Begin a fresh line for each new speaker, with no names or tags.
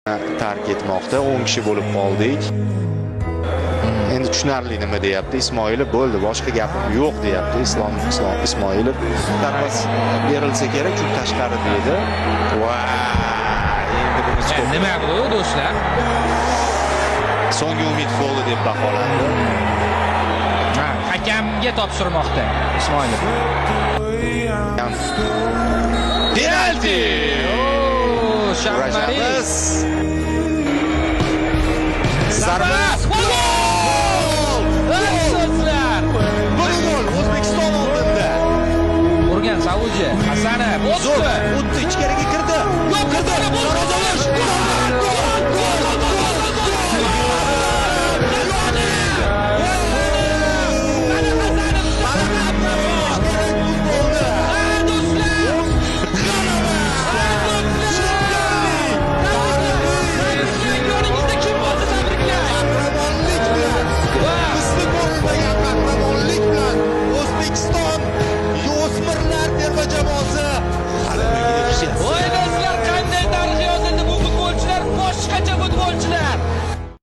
tark etmoqda. 10 kishi bo'lib qoldik. Endi tushunarli nima deyapti Ismoilov, bo'ldi, boshqa gapim yo'q deyapti Islom Ismoilov. Tarpas berilsa kerak, chunki tashqari deydi. Va endi buni
Nima bu do'stlar?
so'nggi umid golli deb baholandi.
Hakamga topshirmoqda Ismoilov.
Penalti!
Shamariz.
Zarba!